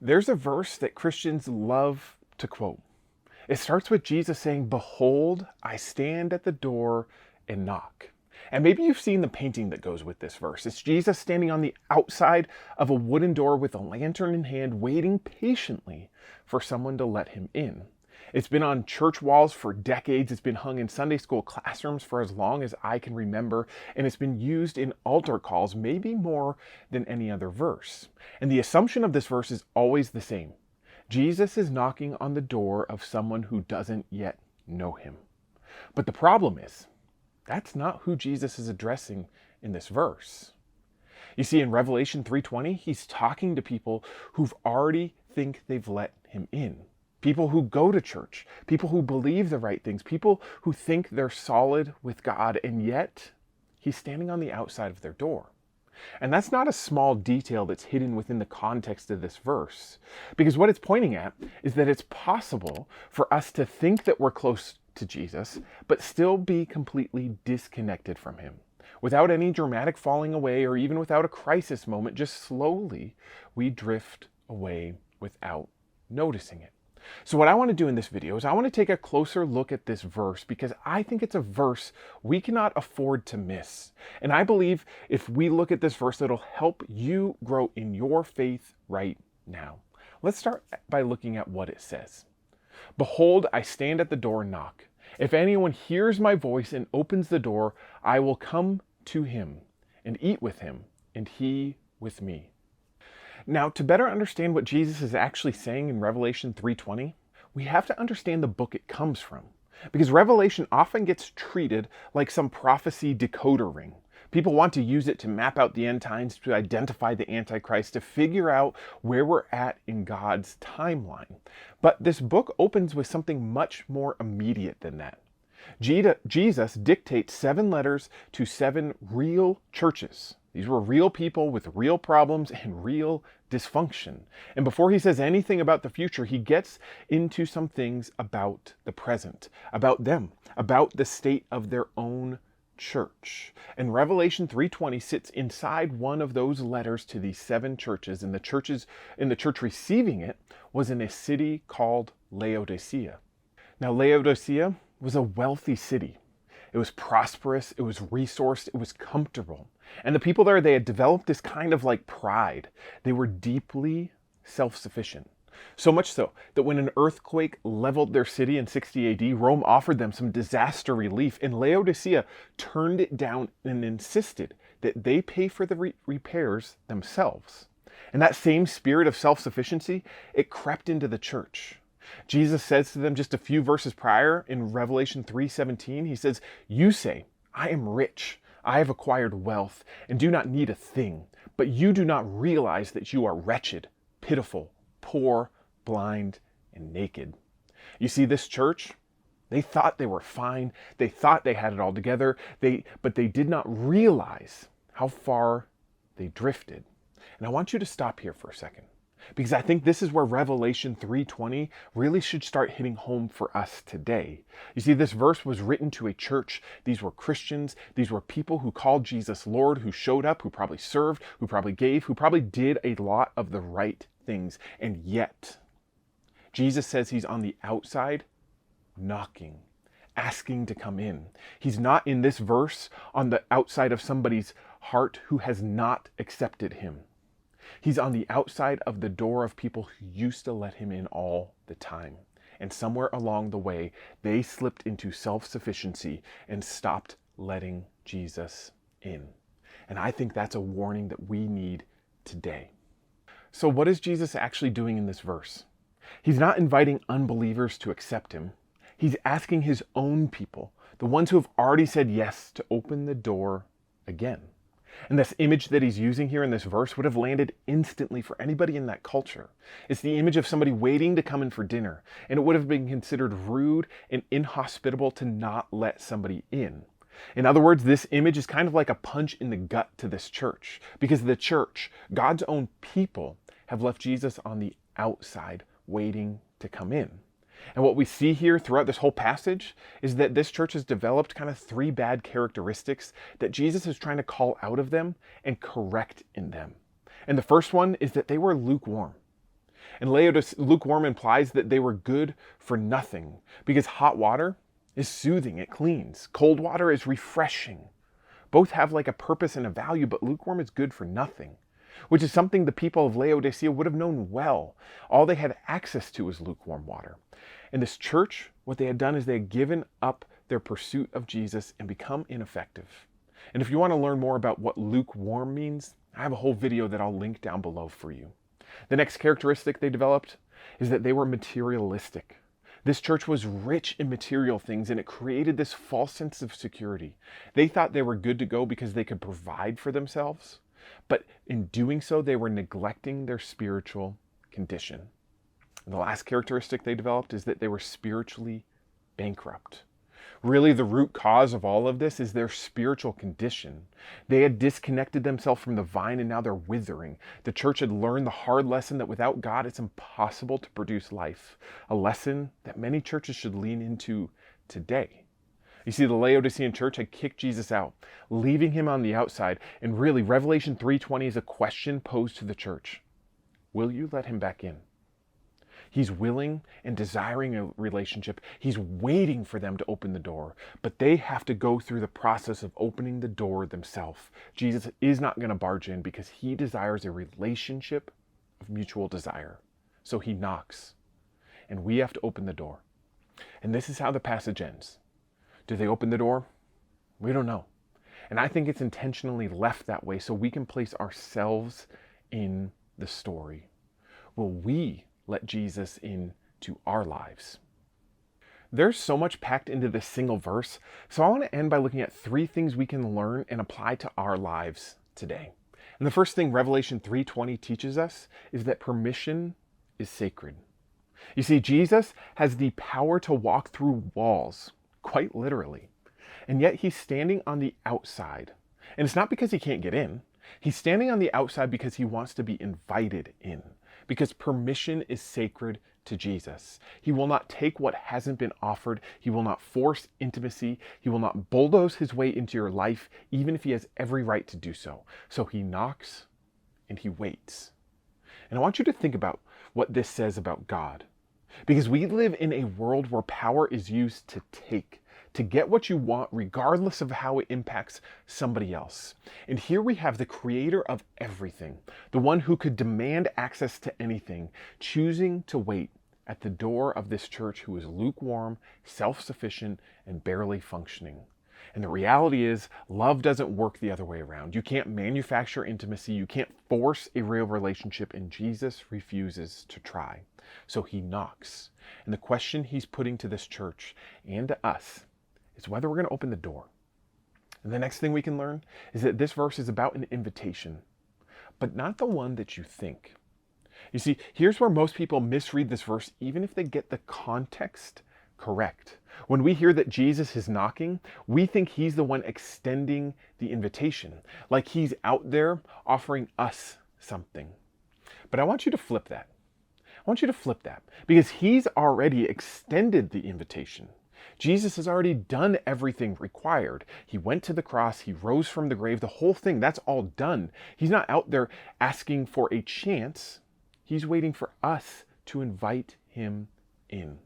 There's a verse that Christians love to quote. It starts with Jesus saying, "Behold, I stand at the door and knock." And maybe you've seen the painting that goes with this verse. It's Jesus standing on the outside of a wooden door with a lantern in hand, waiting patiently for someone to let him in. It's been on church walls for decades. It's been hung in Sunday school classrooms for as long as I can remember. And it's been used in altar calls, maybe more than any other verse. And the assumption of this verse is always the same. Jesus is knocking on the door of someone who doesn't yet know him. But the problem is, that's not who Jesus is addressing in this verse. You see, in Revelation 3:20, he's talking to people who've already think they've let him in. People who go to church, people who believe the right things, people who think they're solid with God, and yet he's standing on the outside of their door. And that's not a small detail that's hidden within the context of this verse, because what it's pointing at is that it's possible for us to think that we're close to Jesus, but still be completely disconnected from him. Without any dramatic falling away or even without a crisis moment, just slowly we drift away without noticing it. So what I want to do in this video is I want to take a closer look at this verse because I think it's a verse we cannot afford to miss. And I believe if we look at this verse, it'll help you grow in your faith right now. Let's start by looking at what it says. "Behold, I stand at the door and knock. If anyone hears my voice and opens the door, I will come to him and eat with him and he with me." Now, to better understand what Jesus is actually saying in Revelation 3:20, we have to understand the book it comes from. Because Revelation often gets treated like some prophecy decoder ring. People want to use it to map out the end times, to identify the Antichrist, to figure out where we're at in God's timeline. But this book opens with something much more immediate than that. Jesus dictates 7 letters to 7 real churches. These were real people with real problems and real dysfunction. And before he says anything about the future, he gets into some things about the present, about them, about the state of their own church. And Revelation 3:20 sits inside one of those letters to these 7 churches, and the church receiving it was in a city called Laodicea. Now, Laodicea was a wealthy city. It was prosperous, it was resourced, it was comfortable. And the people there, they had developed this kind of like pride. They were deeply self-sufficient. So much so that when an earthquake leveled their city in 60 AD, Rome offered them some disaster relief, and Laodicea turned it down and insisted that they pay for the repairs themselves. And that same spirit of self-sufficiency, it crept into the church. Jesus says to them just a few verses prior in Revelation 3:17, he says, "You say, I am rich, I have acquired wealth, and do not need a thing, but you do not realize that you are wretched, pitiful, poor, blind, and naked." You see, this church, they thought they were fine, they thought they had it all together, but they did not realize how far they drifted. And I want you to stop here for a second, because I think this is where Revelation 3:20 really should start hitting home for us today. You see, this verse was written to a church. These were Christians. These were people who called Jesus Lord, who showed up, who probably served, who probably gave, who probably did a lot of the right things. And yet, Jesus says he's on the outside, knocking, asking to come in. He's not in this verse on the outside of somebody's heart who has not accepted him. He's on the outside of the door of people who used to let him in all the time. And somewhere along the way, they slipped into self-sufficiency and stopped letting Jesus in. And I think that's a warning that we need today. So what is Jesus actually doing in this verse? He's not inviting unbelievers to accept him. He's asking his own people, the ones who have already said yes, to open the door again. And this image that he's using here in this verse would have landed instantly for anybody in that culture. It's the image of somebody waiting to come in for dinner, and it would have been considered rude and inhospitable to not let somebody in. In other words, this image is kind of like a punch in the gut to this church, because the church, God's own people, have left Jesus on the outside waiting to come in. And what we see here throughout this whole passage is that this church has developed kind of 3 bad characteristics that Jesus is trying to call out of them and correct in them. And the first one is that they were lukewarm. And lukewarm implies that they were good for nothing, because hot water is soothing, it cleans. Cold water is refreshing. Both have like a purpose and a value, but lukewarm is good for nothing, which is something the people of Laodicea would have known well. All they had access to was lukewarm water. In this church, what they had done is they had given up their pursuit of Jesus and become ineffective. And if you want to learn more about what lukewarm means, I have a whole video that I'll link down below for you. The next characteristic they developed is that they were materialistic. This church was rich in material things, and it created this false sense of security. They thought they were good to go because they could provide for themselves, but in doing so, they were neglecting their spiritual condition. And the last characteristic they developed is that they were spiritually bankrupt. Really, the root cause of all of this is their spiritual condition. They had disconnected themselves from the vine, and now they're withering. The church had learned the hard lesson that without God, it's impossible to produce life. A lesson that many churches should lean into today. You see, the Laodicean church had kicked Jesus out, leaving him on the outside. And really, Revelation 3:20 is a question posed to the church. Will you let him back in? He's willing and desiring a relationship. He's waiting for them to open the door, but they have to go through the process of opening the door themselves. Jesus is not going to barge in because he desires a relationship of mutual desire. So he knocks, and we have to open the door. And this is how the passage ends. Do they open the door? We don't know. And I think it's intentionally left that way so we can place ourselves in the story. Will we let Jesus into our lives? There's so much packed into this single verse, so I want to end by looking at 3 things we can learn and apply to our lives today. And the first thing Revelation 3:20 teaches us is that permission is sacred. You see, Jesus has the power to walk through walls, quite literally, and yet he's standing on the outside. And it's not because he can't get in. He's standing on the outside because he wants to be invited in. Because permission is sacred to Jesus. He will not take what hasn't been offered. He will not force intimacy. He will not bulldoze his way into your life, even if he has every right to do so. So he knocks and he waits. And I want you to think about what this says about God. Because we live in a world where power is used to take, to get what you want, regardless of how it impacts somebody else. And here we have the creator of everything, the one who could demand access to anything, choosing to wait at the door of this church who is lukewarm, self-sufficient, and barely functioning. And the reality is, love doesn't work the other way around. You can't manufacture intimacy. You can't force a real relationship, and Jesus refuses to try. So he knocks. And the question he's putting to this church and to us is whether we're going to open the door. And the next thing we can learn is that this verse is about an invitation, but not the one that you think. You see, here's where most people misread this verse, even if they get the context correct. When we hear that Jesus is knocking, we think he's the one extending the invitation, like he's out there offering us something. But I want you to flip that. I want you to flip that because he's already extended the invitation. Jesus has already done everything required. He went to the cross, he rose from the grave, the whole thing, that's all done. He's not out there asking for a chance. He's waiting for us to invite him in.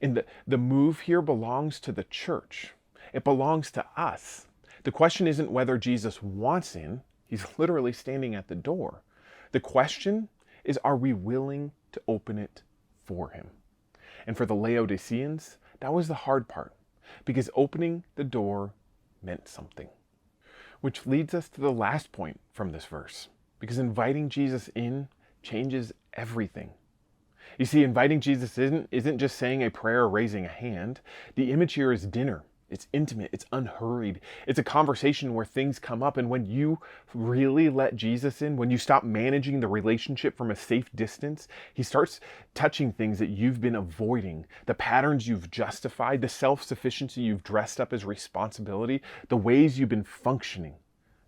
And the move here belongs to the church. It belongs to us. The question isn't whether Jesus wants in. He's literally standing at the door. The question is, are we willing to open it for him? And for the Laodiceans, that was the hard part, because opening the door meant something. Which leads us to the last point from this verse, because inviting Jesus in changes everything. You see, inviting Jesus isn't just saying a prayer or raising a hand. The image here is dinner. It's intimate, it's unhurried. It's a conversation where things come up, and when you really let Jesus in, when you stop managing the relationship from a safe distance, he starts touching things that you've been avoiding, the patterns you've justified, the self-sufficiency you've dressed up as responsibility, the ways you've been functioning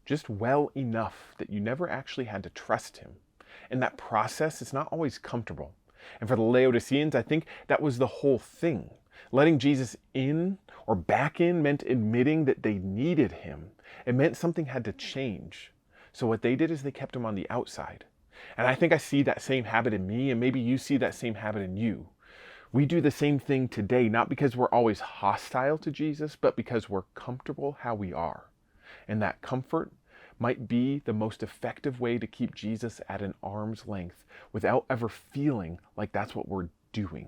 just well enough that you never actually had to trust him. And that process is not always comfortable. And for the Laodiceans, I think that was the whole thing. Letting Jesus in or back in meant admitting that they needed him. It meant something had to change. So what they did is they kept him on the outside. And I think I see that same habit in me, and maybe you see that same habit in you. We do the same thing today, not because we're always hostile to Jesus, but because we're comfortable how we are. And that comfort might be the most effective way to keep Jesus at an arm's length without ever feeling like that's what we're doing.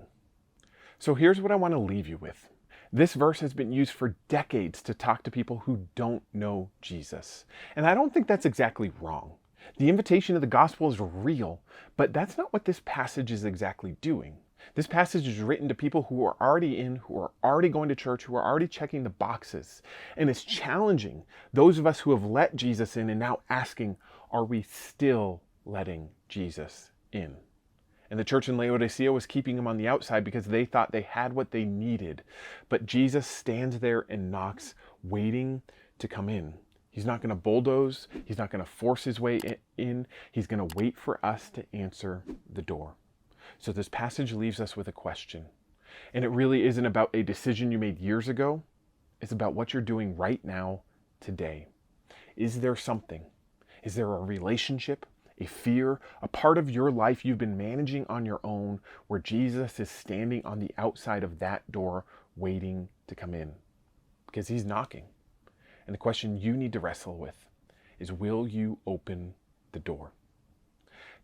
So here's what I want to leave you with. This verse has been used for decades to talk to people who don't know Jesus. And I don't think that's exactly wrong. The invitation of the gospel is real, but that's not what this passage is exactly doing. This passage is written to people who are already in, who are already going to church, who are already checking the boxes. And it's challenging those of us who have let Jesus in and now asking, are we still letting Jesus in? And the church in Laodicea was keeping him on the outside because they thought they had what they needed. But Jesus stands there and knocks, waiting to come in. He's not going to bulldoze. He's not going to force his way in. He's going to wait for us to answer the door. So this passage leaves us with a question. And it really isn't about a decision you made years ago. It's about what you're doing right now, today. Is there something? Is there a relationship, a fear, a part of your life you've been managing on your own where Jesus is standing on the outside of that door waiting to come in? Because he's knocking. And the question you need to wrestle with is, will you open the door?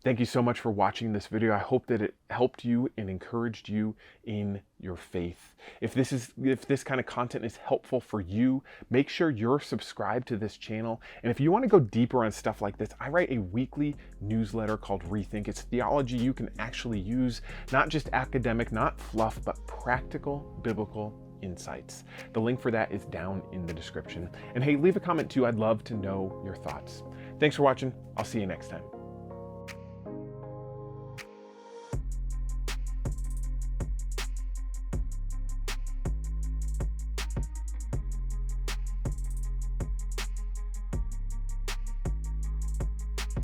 Thank you so much for watching this video. I hope that it helped you and encouraged you in your faith. If this kind of content is helpful for you, make sure you're subscribed to this channel. And if you want to go deeper on stuff like this, I write a weekly newsletter called Rethink. It's theology you can actually use, not just academic, not fluff, but practical biblical insights. The link for that is down in the description. And hey, leave a comment too. I'd love to know your thoughts. Thanks for watching. I'll see you next time.